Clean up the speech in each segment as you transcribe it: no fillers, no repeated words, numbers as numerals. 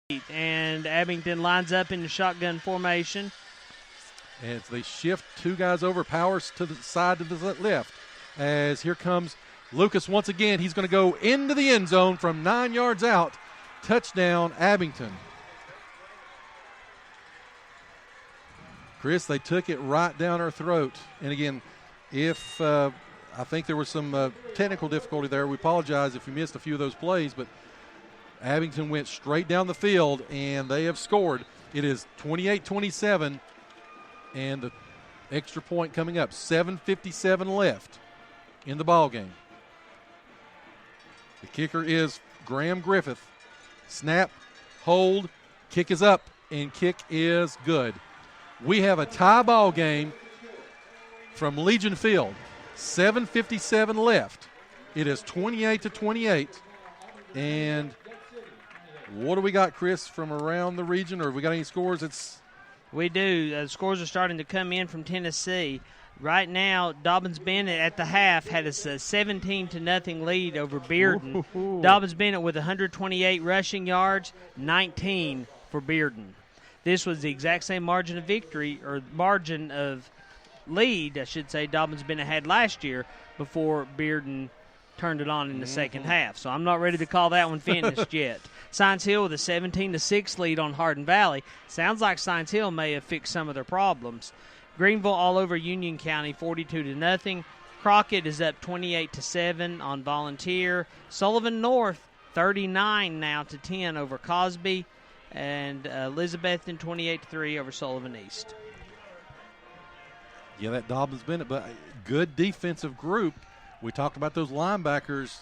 And Abingdon lines up in the shotgun formation. As they shift two guys over, powers to the side to the left. As here comes Lucas once again. He's going to go into the end zone from 9 yards out. Touchdown, Abingdon. Chris, they took it right down our throat. And again, if I think there was some technical difficulty there, we apologize if you missed a few of those plays, but Abingdon went straight down the field, and they have scored. It is 28-27, and the extra point coming up. 7:57 left in the ball game. The kicker is Graham Griffith. Snap, hold, kick is up, and kick is good. We have a tie ball game from Legion Field. 7:57 left. It is 28-28, and what do we got, Chris, from around the region, or have we got any scores? We do. The scores are starting to come in from Tennessee. Right now, Dobyns-Bennett at the half had a 17-0 lead over Bearden. Dobyns-Bennett with 128 rushing yards, 19 for Bearden. This was the exact same margin of victory, or margin of lead, I should say, Dobyns-Bennett had last year before Bearden turned it on in the second half. So I'm not ready to call that one finished yet. Science Hill with a 17-6 lead on Hardin Valley. Sounds like Science Hill may have fixed some of their problems. Greenville all over Union County, 42-0. Crockett is up 28-7 on Volunteer. Sullivan North, 39-10 over Cosby. And Elizabethton, 28-3 over Sullivan East. Yeah, that Dobyns-Bennett, but good defensive group. We talked about those linebackers,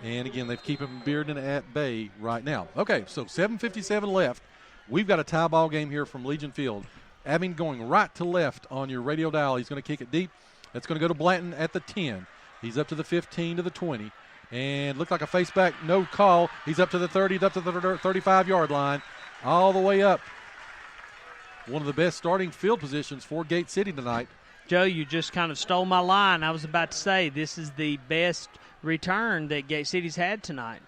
and again, they've keeping Bearden at bay right now. Okay, so 7:57 left. We've got a tie ball game here from Legion Field. Abingdon going right to left on your radio dial. He's going to kick it deep. That's going to go to Blanton at the 10. He's up to the 15, to the 20. And looked like a face back, no call. He's up to the 30, up to the 35-yard line, all the way up. One of the best starting field positions for Gate City tonight. Joe, you just kind of stole my line. I was about to say this is the best return that Gate City's had tonight.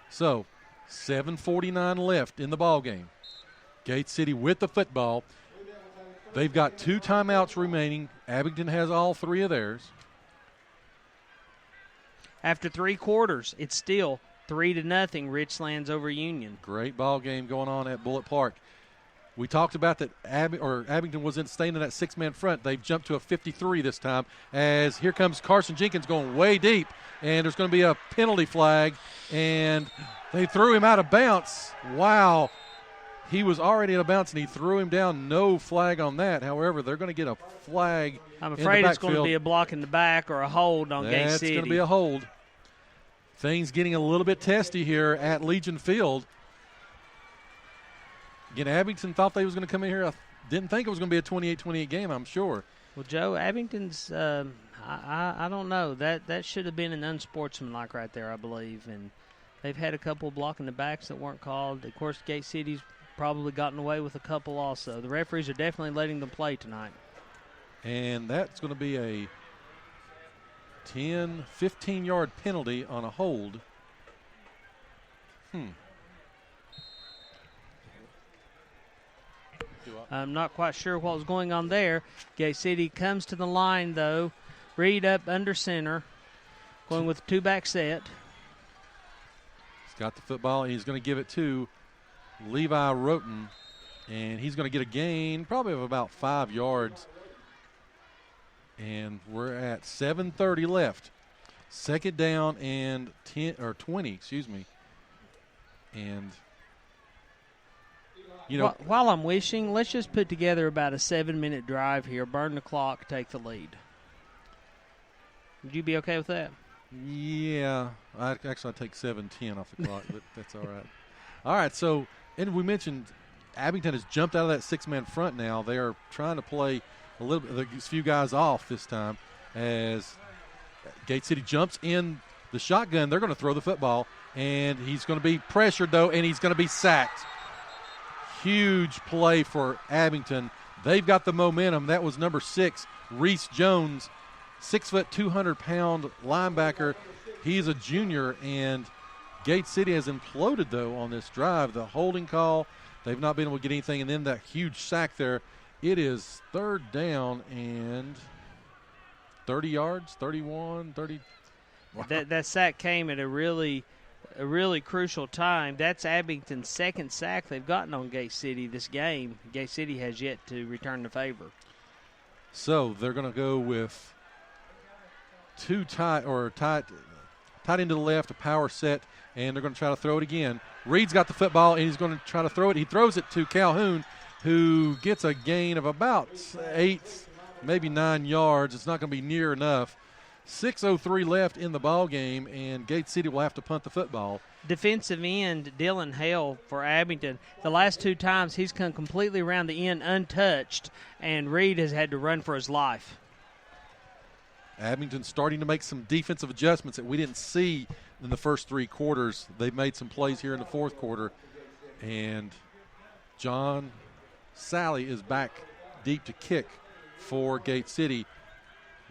So, 7:49 left in the ball game. Gate City with the football. They've got 2 timeouts remaining. Abingdon has all 3 of theirs. After 3 quarters, it's still 3-0 Richlands over Union. Great ball game going on at Bullitt Park. We talked about that Abingdon was staying in that 6-man front. They've jumped to a 53 this time, as here comes Carson Jenkins going way deep, and there's going to be a penalty flag, and they threw him out of bounds. Wow. He was already out of bounds, and he threw him down. No flag on that. However, they're going to get a flag. I'm afraid it's going to be a block in the back or a hold on Gate City. That's going to be a hold. Things getting a little bit testy here at Legion Field. Again, Abingdon thought they was going to come in here. I didn't think it was going to be a 28-28 game, I'm sure. Well, Joe, Abington's, I don't know. That should have been an unsportsmanlike right there, I believe. And they've had a couple blocking the backs that weren't called. Of course, Gate City's probably gotten away with a couple also. The referees are definitely letting them play tonight. And that's going to be a 10, 15-yard penalty on a hold. I'm not quite sure what was going on there. Gate City comes to the line, though. Reed up under center, going with a 2-back set. He's got the football, and he's going to give it to Levi Roten, and he's going to get a gain probably of about 5 yards. And we're at 7:30 left. Second down and 20, excuse me. And you know, while I'm wishing, let's just put together about a 7-minute drive here, burn the clock, take the lead. Would you be okay with that? Yeah. I'd take 7:10 off the clock, but that's all right. All right, so, and we mentioned Abingdon has jumped out of that 6-man front now. They are trying to play a few guys off this time as Gate City jumps in the shotgun. They're going to throw the football, and he's going to be pressured, though, and he's going to be sacked. Huge play for Abingdon. They've got the momentum. That was number 6, Reese Jones, 6 foot, 200-pound linebacker. He's a junior, and Gate City has imploded, though, on this drive. The holding call, they've not been able to get anything, and then that huge sack there. It is third down and 30 yards, 31, 30. Wow. That sack came at a really crucial time. That's Abington's second sack they've gotten on Gate City this game. Gate City has yet to return the favor. So they're going to go with two tight into the left, a power set, and they're going to try to throw it again. Reed's got the football, and he's going to try to throw it. He throws it to Calhoun, who gets a gain of about 8, maybe 9 yards. It's not going to be near enough. 6:03 left in the ball game, and Gate City will have to punt the football. Defensive end Dylan Hale for Abingdon. The last 2 times he's come completely around the end untouched, and Reed has had to run for his life. Abington starting to make some defensive adjustments that we didn't see in the first 3 quarters. They've made some plays here in the fourth quarter, and John Sally is back deep to kick for Gate City.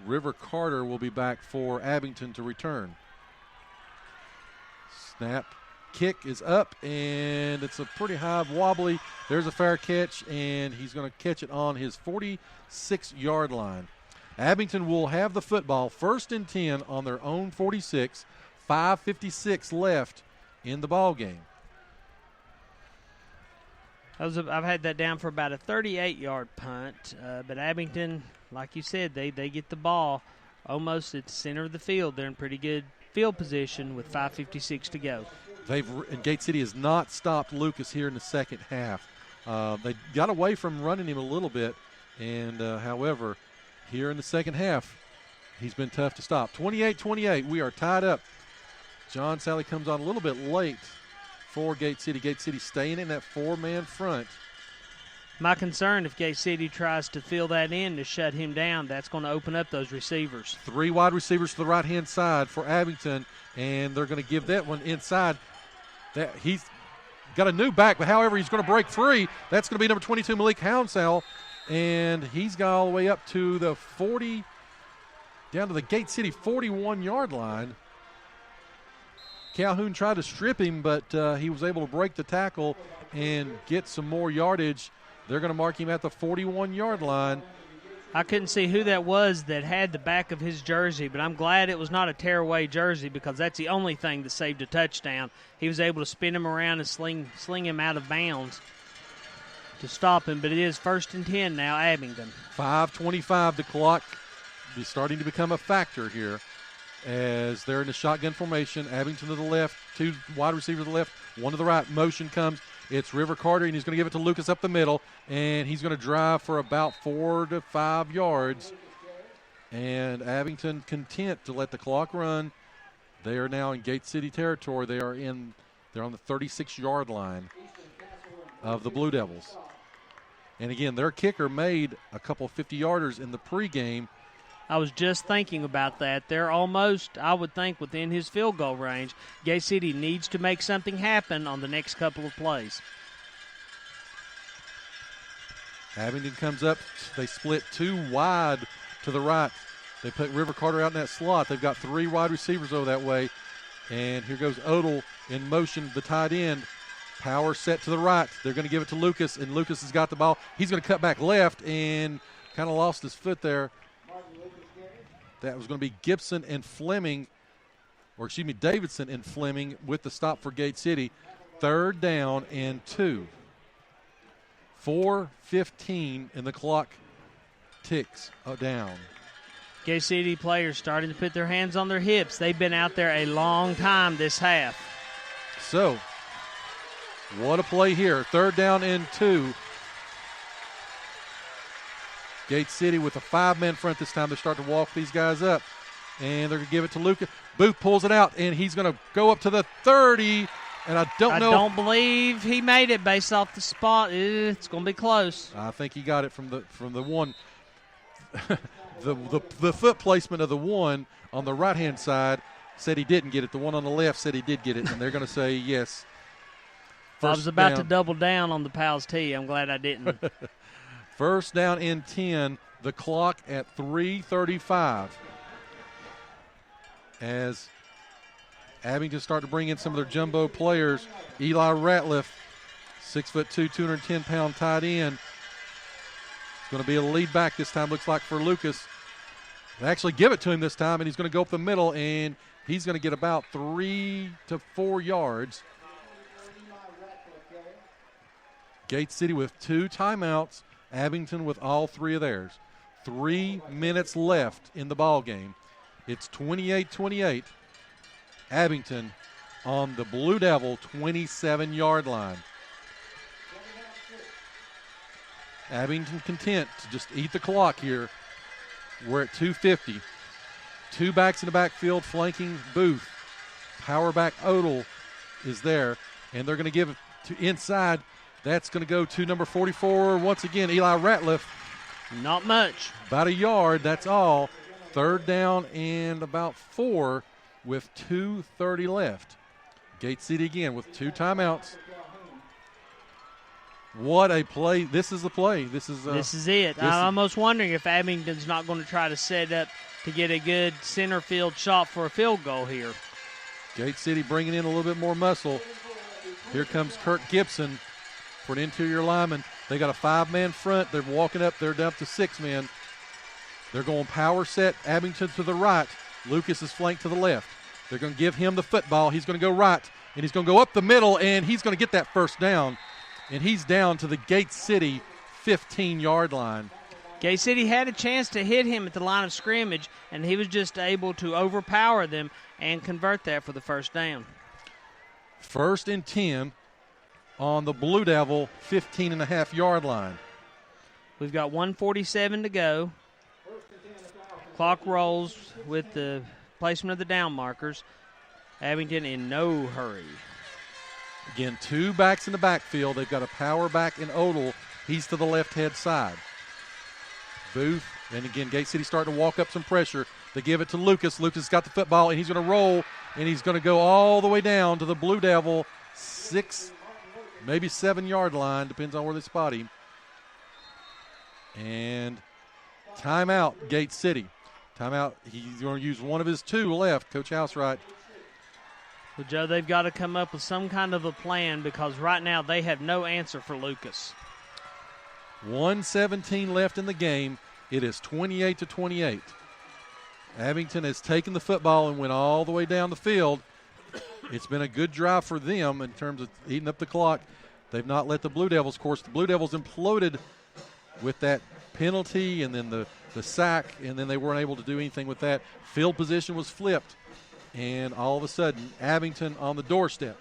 River Carter will be back for Abington to return. Snap, kick is up, and it's a pretty high wobbly. There's a fair catch, and he's going to catch it on his 46-yard line. Abington will have the football, 1st and 10 on their own 46, 5:56 left in the ball game. I've had that down for about a 38-yard punt, but Abington, like you said, they get the ball almost at the center of the field. They're in pretty good field position with 5:56 to go. And Gate City has not stopped Lucas here in the second half. They got away from running him a little bit, and however, here in the second half, he's been tough to stop. 28-28, we are tied up. John Sally comes on a little bit late for Gate City. Gate City staying in that 4-man front. My concern, if Gate City tries to fill that in to shut him down, that's going to open up those receivers. 3 wide receivers to the right-hand side for Abington, and they're going to give that one inside. He's got a new back, but however, he's going to break free. That's going to be number 22, Malik Hounsell, and he's got all the way up to the 40, down to the Gate City 41-yard line. Calhoun tried to strip him, but he was able to break the tackle and get some more yardage. They're going to mark him at the 41-yard line. I couldn't see who that was that had the back of his jersey, but I'm glad it was not a tearaway jersey because that's the only thing that saved a touchdown. He was able to spin him around and sling him out of bounds to stop him, but it is 1st and 10 now, Abingdon. 5:25, the clock is starting to become a factor here as they're in the shotgun formation. Abington to the left, 2 wide receivers to the left, 1 to the right. Motion comes. It's River Carter, and he's going to give it to Lucas up the middle, and he's going to drive for about 4 to 5 yards. And Abington content to let the clock run. They are now in Gate City territory. They're on the 36-yard line of the Blue Devils. And again, their kicker made a couple 50-yarders in the pregame. I was just thinking about that. They're almost, I would think, within his field goal range. Gate City needs to make something happen on the next couple of plays. Abingdon comes up. They split 2 wide to the right. They put River Carter out in that slot. They've got 3 wide receivers over that way. And here goes Odell in motion, the tight end. Power set to the right. They're going to give it to Lucas, and Lucas has got the ball. He's going to cut back left and kind of lost his foot there. That was going to be Gibson and Fleming, or excuse me, Davidson and Fleming with the stop for Gate City. 3rd down and 2. 4:15, and the clock ticks down. Gate City players starting to put their hands on their hips. They've been out there a long time this half. So, what a play here. 3rd down and 2. Gate City with a 5-man front this time. They start to walk these guys up. And they're going to give it to Lucas. Booth pulls it out, and he's going to go up to the 30. And I don't believe he made it based off the spot. It's going to be close. I think he got it from the one. the foot placement of the one on the right-hand side said he didn't get it. The one on the left said he did get it, and they're going to say yes. I was about to double down on the Pals T. I'm glad I didn't. 1st down and 10. The clock at 3:35. As Abingdon start to bring in some of their jumbo players. Eli Ratliff, 6'2", 210-pound tight end. It's going to be a lead back this time, looks like, for Lucas. They actually give it to him this time, and he's going to go up the middle, and he's going to get about 3 to 4 yards. Gate City with 2 timeouts. Abingdon with all 3 of theirs. 3 minutes left in the ball game. It's 28-28. Abingdon on the Blue Devil 27-yard line. Abingdon content to just eat the clock here. We're at 2:50. 2 backs in the backfield flanking Booth. Power back Odell is there, and they're going to give it to inside. That's going to go to number 44 once again, Eli Ratliff. Not much. About a yard, that's all. 3rd down and about 4 with 2:30 left. Gate City again with 2 timeouts. What a play. This is the play. This is it. I'm almost wondering if Abingdon's not going to try to set up to get a good center field shot for a field goal here. Gate City bringing in a little bit more muscle. Here comes Kirk Gibson for an interior lineman. They got a 5-man front. They're walking up. They're down to 6 men. They're going power set. Abingdon to the right. Lucas is flanked to the left. They're going to give him the football. He's going to go right, and he's going to go up the middle, and he's going to get that first down. And he's down to the Gate City 15-yard line. Gate City had a chance to hit him at the line of scrimmage, and he was just able to overpower them and convert that for the first down. 1st and 10 on the Blue Devil 15.5-yard line. We've got 1:47 to go. Clock rolls with the placement of the down markers. Abingdon in no hurry. Again, 2 backs in the backfield. They've got a power back in Odell. He's to the left-hand side. Booth, and again, Gate City starting to walk up some pressure. They give it to Lucas. Lucas got the football, and he's going to roll, and he's going to go all the way down to the Blue Devil 6, maybe 7-yard line, depends on where they spot him. And timeout, Gate City. Timeout, he's going to use one of his 2 left, Coach Housewright. Well, Joe, they've got to come up with some kind of a plan because right now they have no answer for Lucas. 1:17 left in the game. It is 28-28. Abingdon has taken the football and went all the way down the field. It's been a good drive for them in terms of eating up the clock. They've not let the Blue Devils. Of course, the Blue Devils imploded with that penalty and then the sack, and then they weren't able to do anything with that. Field position was flipped. And all of a sudden, Abingdon on the doorstep.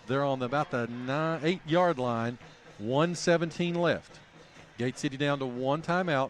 They're on about the 8-yard line, 1:17 left. Gate City down to 1 timeout.